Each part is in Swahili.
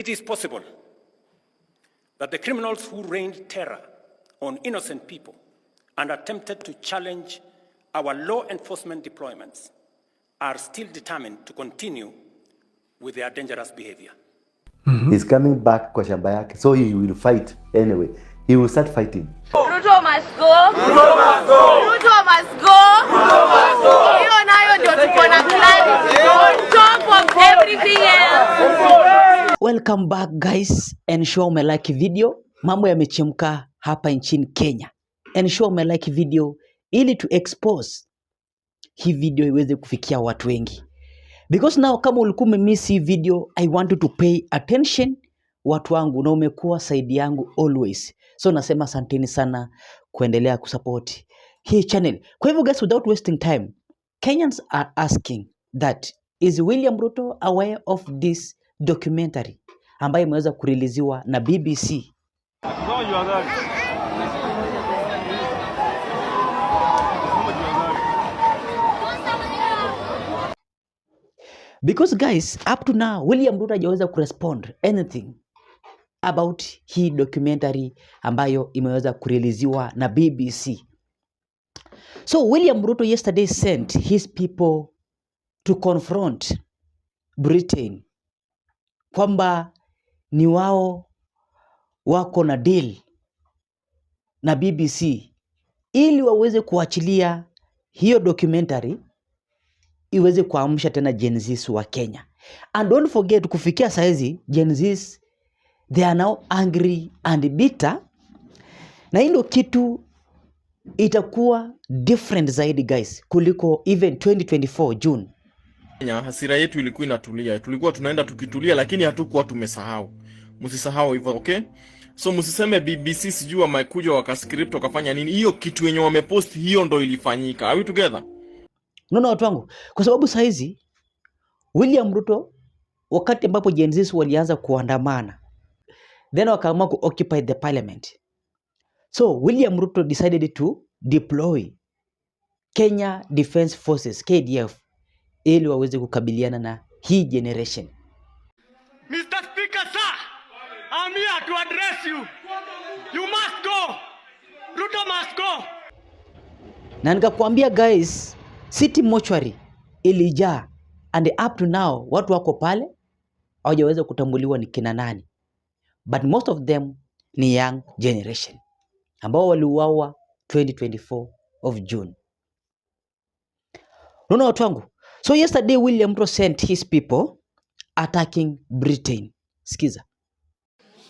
It is possible that the criminals who rained terror on innocent people and attempted to challenge our law enforcement deployments are still determined to continue with their dangerous behavior. He's coming back kwa shamba yake, so he will fight anyway. He will start fighting. Ruto must go. Ruto must go. Ruto must go. Ruto must go. Hiyo nayo ndio tuko na clarity on top of everything else. Welcome back guys, ensure umelike video. Mambo yamechemka hapa nchini Kenya. Ensure umelike video ili to expose hii video iweze kufikia watu wengi. Because now kama ulikuwa umemiss hii video, I want you to pay attention watu wangu, na umekuwa side yangu always. So nasema asanteni sana kuendelea kusupport hii channel. Kwa hivyo guys, without wasting time, Kenyans are asking that is William Ruto aware of this documentary ambayo imeweza kureleasiwa na BBC? Because guys, up to now William Ruto hajaweza kurespond anything about hii documentary ambayo imeweza kureleasiwa na BBC. So William Ruto yesterday sent his people to confront Britain kwamba ni wao wako na deal na BBC ili waweze kuachilia hiyo documentary iweze kuamsha tena Genzs wa Kenya. And don't forget, kufikia saizi Genzs, they are now angry and bitter. Na hilo kitu itakuwa different zaidi guys kuliko even 2024 June. Hasira yetu ilikuwa inatulia. Tulikuwa tunaenda tukitulia, lakini hatukuwa tumesahau. Msisahau hivyo, okay? So msiseme BBC sijua wamekuja wakascript wakafanya nini. Hiyo kitu yenye wamepost hiyo ndo ilifanyika. Are we together? No, watu wangu. Kwa sababu saizi William Ruto, wakati ambapo Genzs walianza kuandamana, then wakaamua ku occupy the parliament. So William Ruto decided to deploy Kenya Defense Forces, KDF, ili waweze kukabiliana na hii generation. Mr. Speaker, sir, I'm here to address you. You must go. Ruto must go. Na nikakwambia guys, city mortuary ilijaa, and up to now watu wako pale hawajaweza kutambuliwa ni kina nani, but most of them ni young generation ambao waliuawa 2024 of June. Unaona watu wangu? So yesterday William Ruto sent his people attacking Britain. Skiza.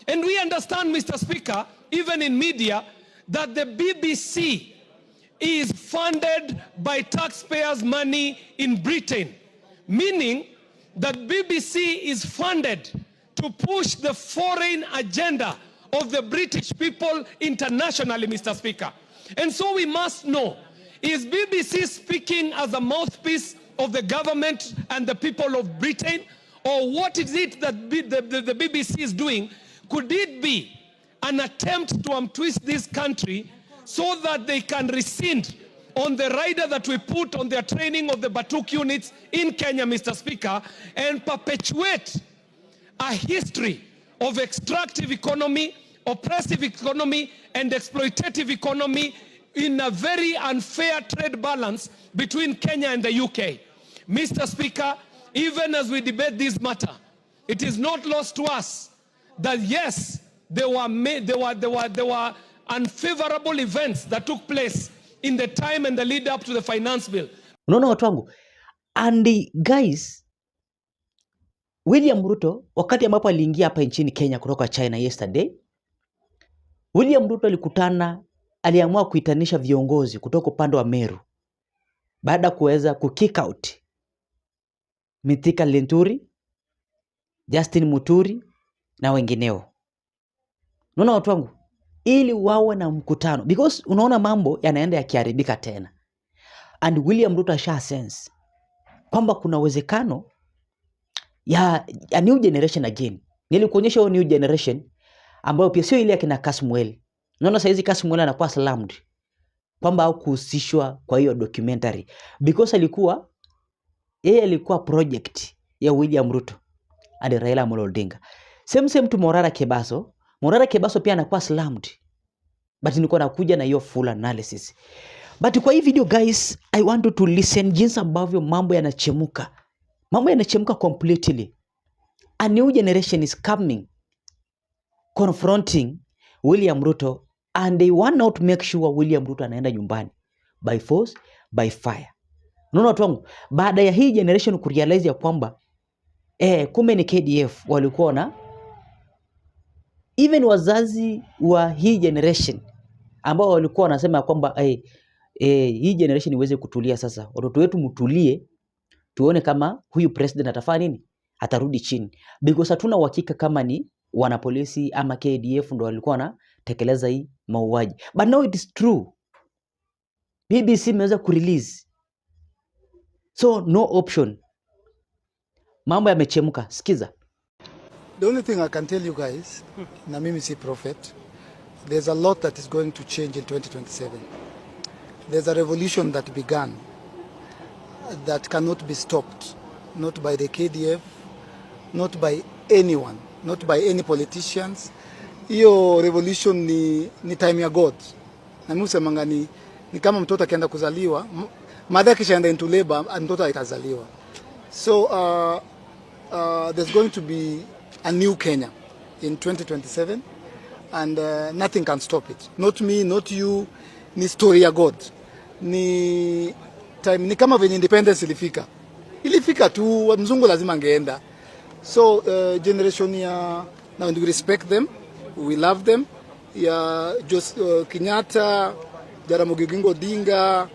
And we understand, Mr. Speaker, even in media, that the BBC is funded by taxpayers' money in Britain, meaning that BBC is funded to push the foreign agenda of the British people internationally, Mr. Speaker. And so we must know, is BBC speaking as a mouthpiece of the government and the people of Britain, or what is it that the BBC is doing? Could it be an attempt to twist this country so that they can rescind on the rider that we put on their training of the Batuk units in Kenya, Mr. Speaker, and perpetuate a history of extractive economy, oppressive economy, and exploitative economy in a very unfair trade balance between Kenya and the UK. Mr. Speaker, even as we debate this matter, it is not lost to us that yes, there were unfavorable events that took place in the time and the lead up to the finance bill. Unaona watu wangu? And guys, William Ruto wakati ambapo aliingia hapa nchini Kenya kutoka China yesterday, William Ruto aliamua kuitanisha viongozi kutoka upande wa Meru baada kuweza kukick out Mithika Linturi, Justin Muturi na wengineo. Unaona watu wangu? Ili wawe na mkutano, because unaona mambo yanaenda yakiharibika tena. And William Ruto asha sense kwamba kuna uwezekano ya new generation again. Nilikuonyesha hiyo new generation ambayo pia sio ile akina Kasmuel. Unaona saizi Kasmuel anakuwa slammed kwamba hakuhusishwa kwa hiyo documentary because yeye alikuwa project ya William Ruto and Raila Amolo Odinga. Same to Morara Kebaso. Morara Kebaso pia anakuwa slammed. But niko nakuja na hiyo full analysis. But kwa hii video guys, I want you to listen jinsi ambavyo mambo yanachemuka. Mambo yanachemuka completely. A new generation is coming, confronting William Ruto, and they want not to make sure William Ruto anaenda nyumbani by force, by fire. Unaona watu wangu, baada ya hii generation kurealize ya kwamba kumbe ni KDF walikuwa na even wazazi wa hii generation ambao walikuwa wanasema ya kwamba hii generation iweze kutulia sasa. Watoto wetu mtulie, tuone kama huyu president atafanya nini? Atarudi chini. Because hatuna uhakika kama ni wanapolisi ama KDF ndo walikuwa wanatekeleza hii mauaji. But now it is true. BBC imeweza kurelease. So no option. Mambo yamechemuka. Sikiza. The only thing I can tell you guys, na mimi si prophet, there's a lot that is going to change in 2027. There's a revolution that began that cannot be stopped, not by the KDF, not by anyone, not by any politicians. Hiyo revolution ni time ya God. Na mimi usemanga ni kama mtoto akienda kuzaliwa, mother kishaenda into labor, mtoto atazaliwa. So there's going to be a new Kenya in 2027, and nothing can stop it. Not me, not you. Ni story ya God. Ni time, ni kama venye independence ilifika tu, mzungu lazima angeenda. So generation ya, now we respect them, we love them, ya Kenyatta, Jaramogi Oginga Odinga,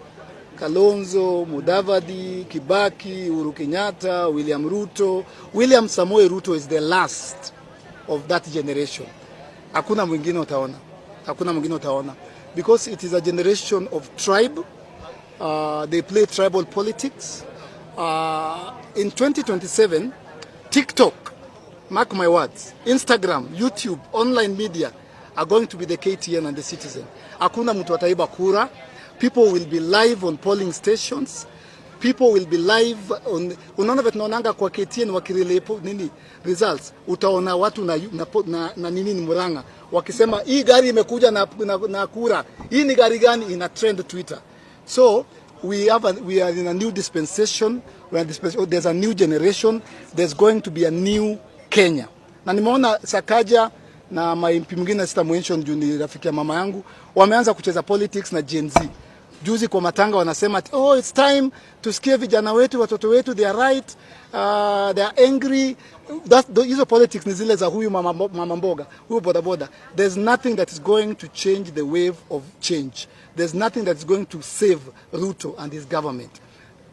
Kalonzo, Mudavadi, Kibaki, Uhuru Kenyatta, William Ruto. William Samoei Ruto is the last of that generation. Hakuna mwingine utaona. Because it is a generation of tribe. They play tribal politics. In 2027, TikTok, mark my words, Instagram, YouTube, online media are going to be the KTN and the Citizen. Hakuna mtu ataiba kura. People will be live on polling stations. People will be live on, unaona vitu naonanga kwa KTN wakirelay nini results, utaona watu na nini Murang'a wakisema hii gari imekuja na kura, hii ni gari gani, ina trend Twitter. So we are in a new dispensation. There's a new generation. There's going to be a new Kenya. Na nimeona Sakaja na MP mwingine sitamumention juu ni rafiki ya mama yangu wameanza kucheza politics na Genzs. Juzi kwa matanga wanasema it's time tusikie vijana wetu, watoto wetu, they are right, they are angry. Hizo politics ni zile za huyu mama mboga, huyu bodaboda. There's nothing that is going to change the wave of change. There's nothing that is going to save Ruto and his government.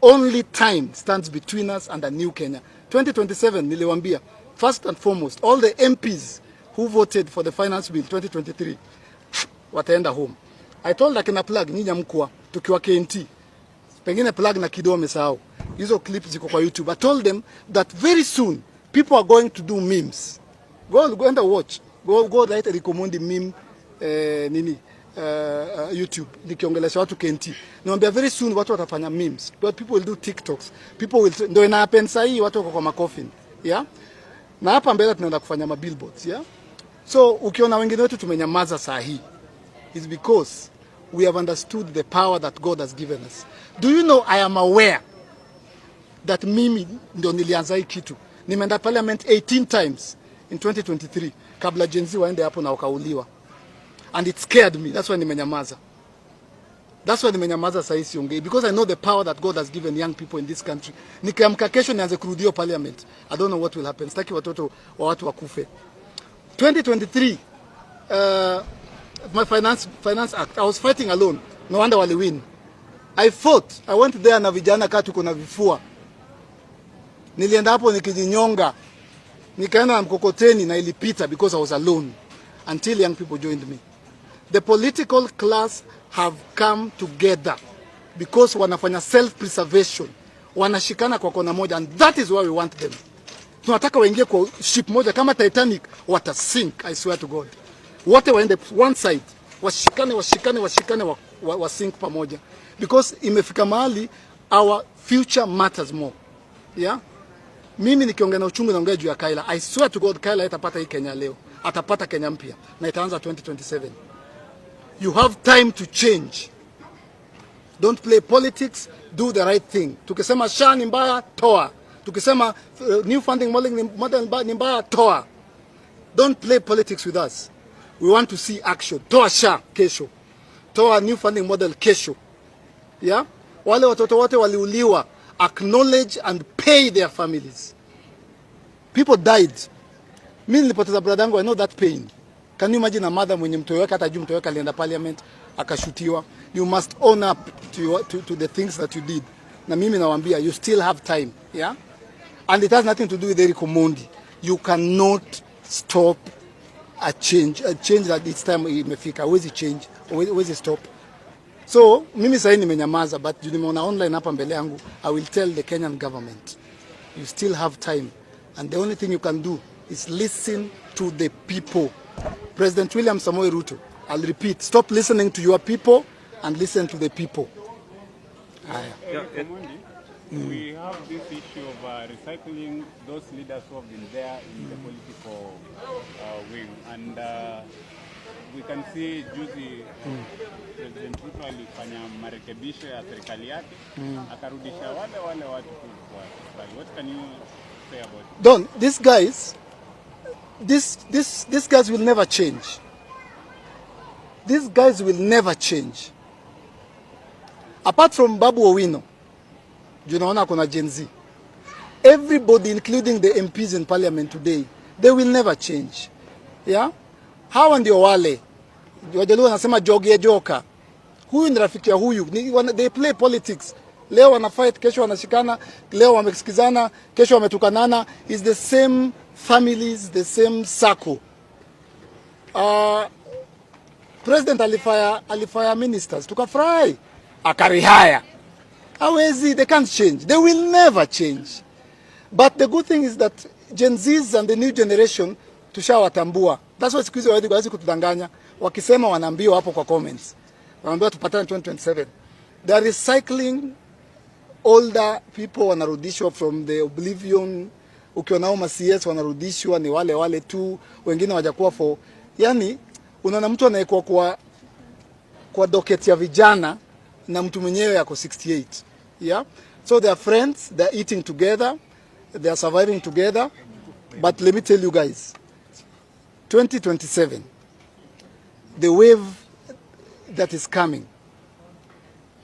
Only time stands between us and a new Kenya. 2027 niliwaambia, first and foremost, all the MPs who voted for the finance bill 2023 wataenda home. I told akina plug nyinyi mkua tukiwa KNT. Pengine plug na Kido wamesahau. Hizo clips ziko kwa YouTube. I told them that very soon people are going to do memes. Go and watch. Go write a recommended meme YouTube. Nikiongelesha watu KNT. Niambia very soon watu watafanya memes. But people will do TikToks. People will ndio ina happen saa hii watu wako kwa macoffin. Yeah? Na hapa mbele tunaenda kufanya mabillboards, yeah? So ukiona wengine wetu tumenyamaza saa hii, is because we have understood the power that God has given us. Do you know I am aware that mimi ndio nilianza hii kitu. Nimeenda parliament 18 times in 2023 kabla Genzs waende hapo na wakauliwa. And it scared me. That's why nimenyamaza. That's why nimenyamaza saa hii siongei, because I know the power that God has given young people in this country. Nikiamka kesho nianze kurudia parliament, I don't know what will happen. Sitaki watoto wa watu wakufe. 2023 my finance act, I was fighting alone. No wonder wali win. I fought. I went there na vijana kati tuko na vifua. Nilienda hapo nikijinyonga. Nikaenda na mkokoteni na ilipita because I was alone until young people joined me. The political class have come together because wanafanya self-preservation. Wanashikana kwa kona moja, and that is why we want them. Tunataka waingie kwa ship moja kama Titanic, wata sink, I swear to God. Wote waende one side, washikane wasink pamoja. Because imefika mahali our future matters more. Yeah? Mimi nikiongea na uchungu naongea juu ya Kaila. I swear to God Kaila atapata hii Kenya leo. Atapata Kenya mpya na itaanza 2027. You have time to change. Don't play politics, do the right thing. Tukisema SHA ni mbaya, toa. Tukisema new funding model ni mbaya, toa. Don't play politics with us. We want to see action. Toa SHA kesho. Toa new funding model kesho. Yeah? Wale watoto wote waliuliwa, acknowledge and pay their families. People died. Mimi nilipoteza brother yangu, I know that pain. Can you imagine a mother mwenye mtoto wake hata juu mtoto wake alienda parliament akashutiwa? You must own up to the things that you did. Na mimi nawaambia you still have time, yeah? And it has nothing to do with Eric Omondi. You cannot stop a change that it's time imefika. Huwezi change, huwezi stop. So mimi sasa nimenyamaza, but nimeona online hapa mbele yangu, I will tell the Kenyan government you still have time, and the only thing you can do is listen to the people. President William Samoei Ruto, I'll repeat, stop listening to your people and listen to the people. We have this issue of recycling those leaders who have been there in the political wing, and we can see juzi President Ruto alifanya marekebisho ya serikali yake, akarudisha wale watu kwa serikali. What can you say about it? Don, these guys will never change. These guys will never change. Apart from Babu Owino, unaona kuna Genzs. Everybody, including the MPs in parliament today, they will never change. Yeah? Hawa ndio wale. Wajaluo wanasema jogie joka. Huyu ni rafiki ya huyu. They play politics. Leo wana fight, kesho wanashikana, leo wamesikizana, kesho wametukanana. It's the same families, the same circle. President alifire ministers. Tukafurahi. Akarihaya. Hawezi, they can't change. They will never change. But the good thing is that Genzs and the new generation tushawatambua. That's why siku hizi hawezi kutudanganya. Wakisema wanaambiwa hapo kwa comments. Wanaambiwa tupatane 2027. They are recycling older people, wanarudishwa from the oblivion. Ukionao ma CS wanarudishwa ni wale tu, wengine wajakuwa for. Yani unaona mtu anayekuwa kwa docket ya vijana na mtu mwenyewe yako 68. Yeah? So they are friends, they are eating together, they are surviving together. But let me tell you guys, 2027, the wave that is coming,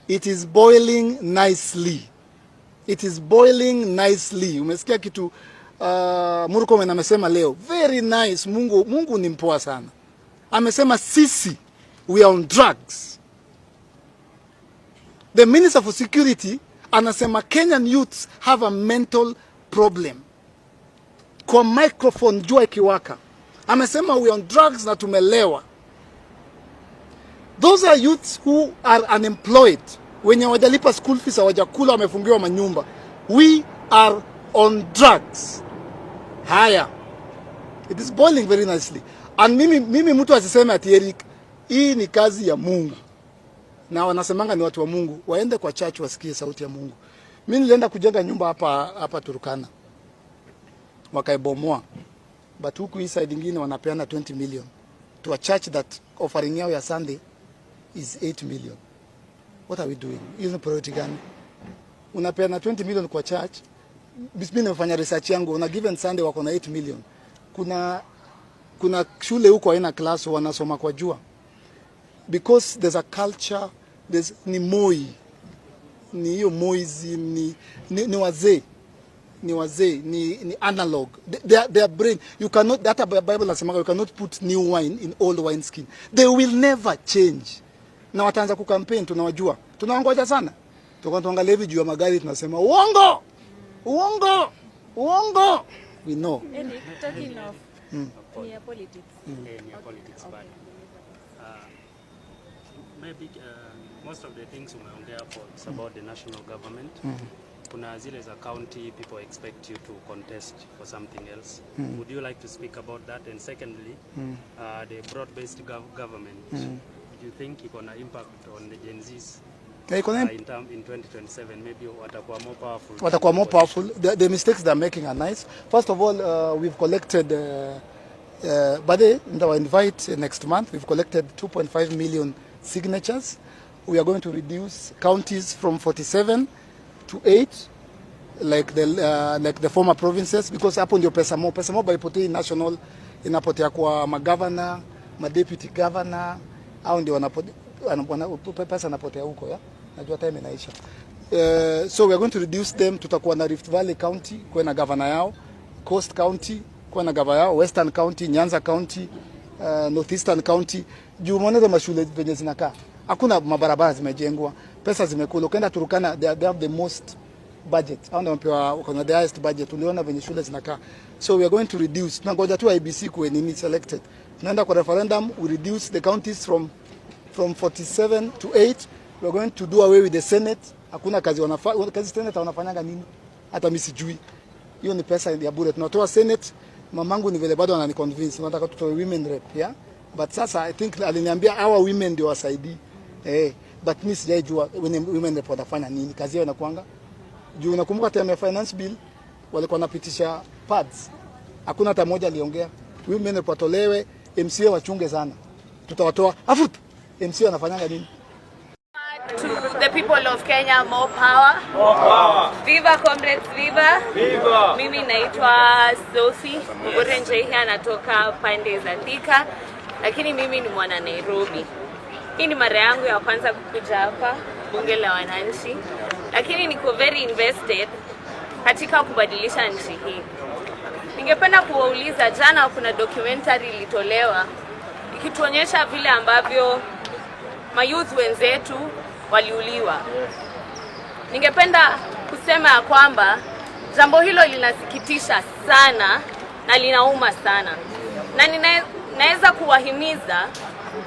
it is boiling nicely. It is boiling nicely. Umesikia kitu Murkomen amesema leo, very nice. Mungu ni mpoa sana. Amesema sisi, we are on drugs. The Minister for Security anasema Kenyan youths have a mental problem. Kwa microphone jua ikiwaka. Amesema we are on drugs na tumelewa. Those are youths who are unemployed. Wenye wajalipa school fees, wajakula, wamefungiwa manyumba. We are on drugs. Haya. It is boiling very nicely. And mimi mtu asiseme ati Eric, hii ni kazi ya Mungu. Na wanasemanga ni watu wa Mungu, waende kwa church wasikie sauti ya Mungu. Mimi nilienda kujenga nyumba hapa Turkana. Wakaibomoa. But huku hii side nyingine wanapeana 20 million to a church that offering yao ya Sunday is 8 million. What are we doing? Hiyo ni priority gani? Unapeana 20 million kwa church. Mimi nimefanya research yangu, una given Sunday wako na 8 million. Kuna shule huko haina class, wanasoma kwa jua. Because there's a culture, ni Moi. Ni hiyo Moism, ni wazee. Ni wazee, ni analog. Their brain, you cannot, that Bible nasema, you cannot put new wine in old wine skin. They will never change. Na wataanza kukampeni, tunawajua. Tunawangoja sana. Tuangalie hivi juu ya magari tunasema uongo. Uongo. Uongo. We know. Any talking of near politics. Near politics, but maybe most of the things umeongea hapo is about the national government. Kuna zile za county, people expect you to contest for something else. Would you like to speak about that? And secondly, the broad-based government, do you think it's going to impact on the Genzs in 2027, maybe watakuwa more powerful. Watakuwa more powerful. The mistakes they're making are nice. First of all, we've collected, by the invite next month, we've collected 2.5 million signatures. We are going to reduce counties from 47 to 8, like the former provinces, because hapo ndio pesa mo baipotei national, inapotea kwa magavana, deputy governor, au ndio pesa napotea huko ya. Najua time inaisha. So we are going to reduce them. Tutakuwa na Rift Valley County kwa na governor yao, Coast County kwa na governor yao, Western County, Nyanza County, Northeastern County. Juu mwanzo mashule zenye zinakaa. Hakuna mabarabara zimejengwa, pesa zimekula. Ukienda Turkana, they have the most budget. Hao ndio wamepewa kuna the highest budget. Uliona venye shule zinakaa. So we are going to reduce. Tunangoja tu IBC kuwe nini selected. Tunaenda kwa referendum, we reduce the counties from 47 to 8. We are going to do away with the Senate. Hakuna kazi wanafanya. Kazi Senate wanafanyanga nini? Hata mimi sijui. Hiyo ni pesa ya bure. Tunatoa Senate. Mamangu ni vile bado anani convince. Nataka tutoe women rep, yeah? But sasa I think aliniambia our women ndio wasaidii. But mimi sijajua women rep watafanya nini. Kazi yao inakuanga. Juu nakumbuka time ya finance bill walikuwa wanapitisha pads. Hakuna hata moja aliongea. Women rep watolewe, MCA wachunge sana. Tutawatoa. Afu MCA wanafanyanga nini? To the people of Kenya, more power. More power. Viva comrades, viva. Viva. Mimi naitwa Sophie Mugorenje, natoka pande za Thika, lakini mimi ni mwana Nairobi. Hii ni mara yangu ya kwanza kukuja hapa bunge la wananchi, lakini niko very invested katika kubadilisha nchi hii. Ningependa kuwauliza, jana kuna documentary ilitolewa ikituonyesha vile ambavyo mayouth wenzetu waliuliwa. Ningependa kusema ya kwamba jambo hilo linasikitisha sana na linauma sana. Na ninaweza kuwahimiza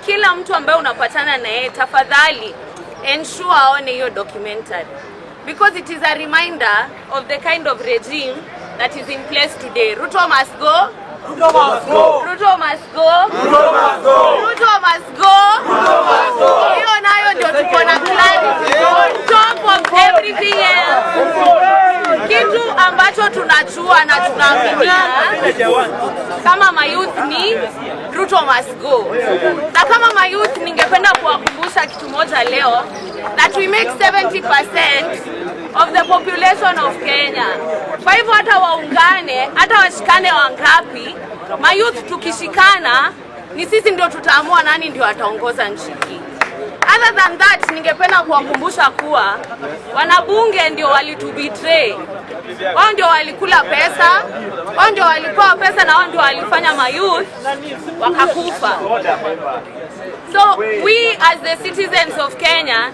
kila mtu ambaye unapatana na yeye, tafadhali ensure aone hiyo documentary, because it is a reminder of the kind of regime that is in place today. Ruto must go. Ruto must go. Ruto must go. Ruto must go. Ruto must go. Ruto must go. Hiyo nayo ndio tuko na clarity on top of everything else. Kitu ambacho tunajua na tunaaminia kama mayouth ni Ruto must go. Na kama mayouth ningependa kuwakumbusha kitu moja leo, that we make 70% of the population of Kenya. Kwa hivyo hata waungane, hata washikane wangapi, mayouth tukishikana, ni sisi ndio tutaamua nani ndio ataongoza nchi hii. Other than that, ningependa kuwakumbusha kuwa wanabunge ndio walitubetray. Wao ndio walikula pesa, wao ndio walipewa pesa, na wao ndio walifanya mayouth wakakufa. So we as the citizens of Kenya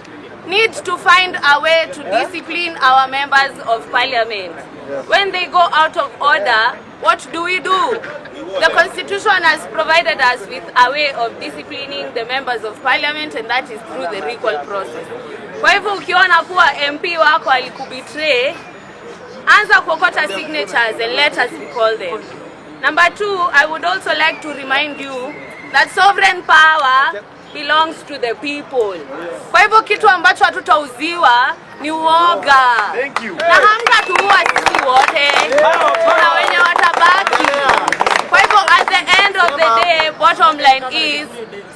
need to find a way to discipline our members of parliament. When they go out of order, what do? The constitution has provided us with a way of disciplining the members of parliament, and that is through the recall process. Kwa hivyo ukiona kuwa MP wako alikubetray, anza kuokota signatures and let us recall them. Number 2, I would also like to remind you that sovereign power belongs to the people. Kwa hivyo kitu ambacho hatutauziwa ni uoga. Na hamtatuua sisi wote, kuna wenye watabaki. Kwa hivyo at the end of the day, bottom line is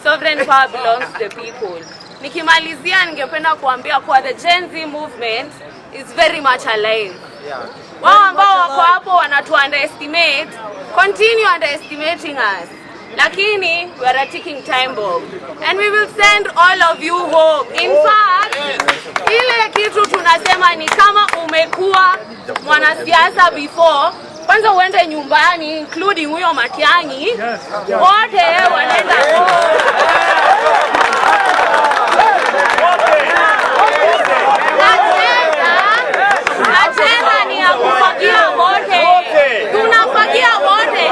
sovereign power belongs to the people. Nikimalizia ningependa kuambia kwa the Genzs movement is very much alive. Wao ambao wako hapo wanatu underestimate, continue underestimating us. Lakini we are a ticking time bomb, and we will send all of you home. In fact, ile kitu tunasema ni kama umekuwa mwanasiasa before, kwanza uende nyumbani, including huyo Matiang'i, wote wanaenda agenda ni ya kufagia wote. Tunafagia wote.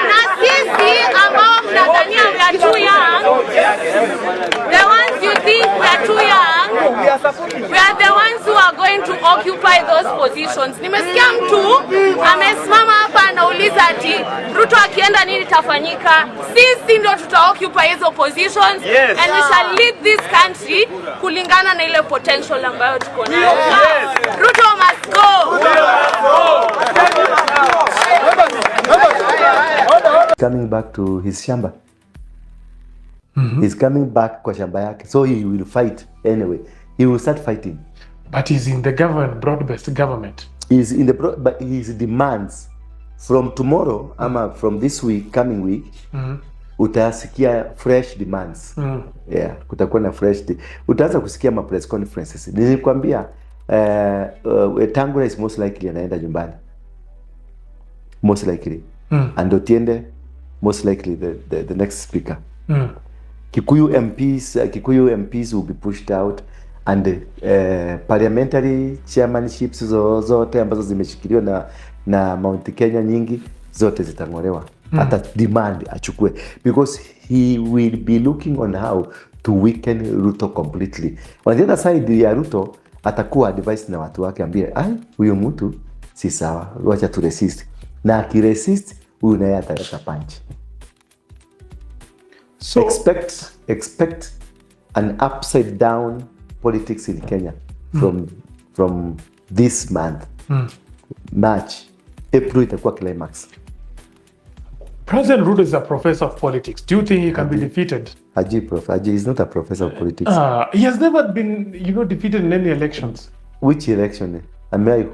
Na sisi ambao mnadhania we are too young, the ones you think we are too young, we are the ones who are going to occupy those positions. Nimesikia mtu amesimama hapa anauliza ati Ruto akienda nini tafanyika? Sisi ndio occupy hizo positions, and we shall lead this country kulingana na ile potential ambayo tuko nayo. Ruto must go. Coming back to his shamba. He's coming back kwa shamba yake, so he will fight anyway. He will start fighting. But he's in the government, broad-based government. He's in the but his demands from tomorrow, ama from this week, coming week, utasikia fresh demands. Yeah, kutakuwa na fresh. Utaanza kusikia ma press conferences. Nilikwambia Tangula is most likely anaenda nyumbani. Most likely. And Otiende, most likely the next speaker. Kikuyu MPs will be pushed out, and parliamentary chairmanships zote ambazo zimeshikiliwa na Mount Kenya nyingi zote zitang'olewa. Hata demand achukue, because he will be looking on how to weaken Ruto completely. On the other side ya Ruto atakuwa advice na watu wake, ambie huyu mtu si sawa, wacha tu resist, na akiresist huyu naye ataleta punch. So expect an upside down politics in Kenya from this month. March, April itakuwa climax. President Ruto is a professor of politics. Do you think he can be defeated? Haji is not a professor of politics. He has never been, defeated in any elections. Which election?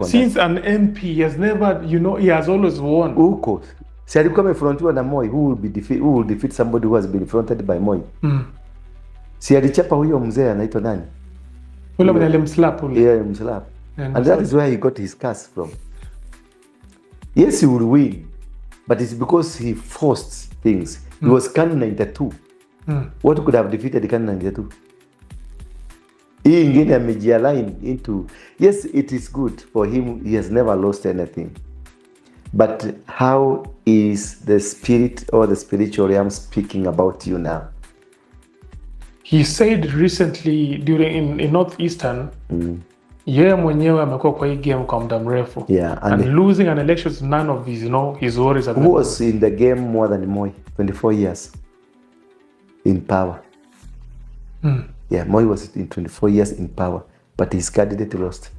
Since an MP, he has never, he has always won. Uko. Si alikuwa amefrontiwa na Moi, who will defeat somebody who has been fronted by Moi. Si alichapa huyo mzee anaitwa nani? Ule mwenye mslap ule. Yeah, mslap. And that is where he got his curse from. Yes, he will win, but it's because he forced things. He was Kanu 92. What could have defeated Kanu 92? Hii ingine amejialign into, yes, it is good for him. He has never lost anything. But how is the spirit or the spiritual realm speaking about you now? He said recently in Northeastern, yeye mwenyewe amekuwa kwa hii game kwa muda mrefu. Yeah, and losing an election is none of his, his worries. Who was in the game more than Moi? 24 years in power. Yeah, Moi was in 24 years in power, but his candidate lost.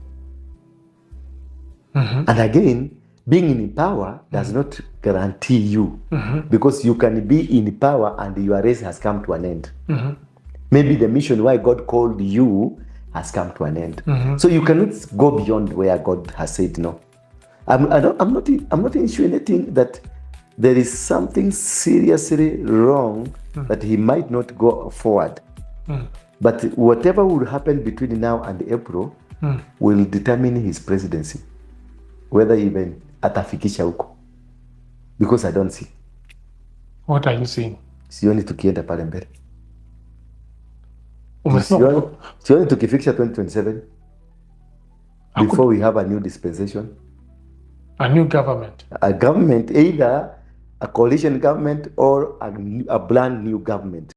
And again, being in power does not guarantee you, because you can be in power and your race has come to an end. Maybe the mission why God called you has come to an end. So you cannot go beyond where God has said no. I'm not insinuating that there is something seriously wrong that he might not go forward. But whatever will happen between now and April will determine his presidency, whether even atafikisha huko, because I don't see. What are you seeing? Sioni tukienda pale mbele. Sioni tukifikisha 2027 before we have a new dispensation. A new government. A government, either a coalition government or a brand new government.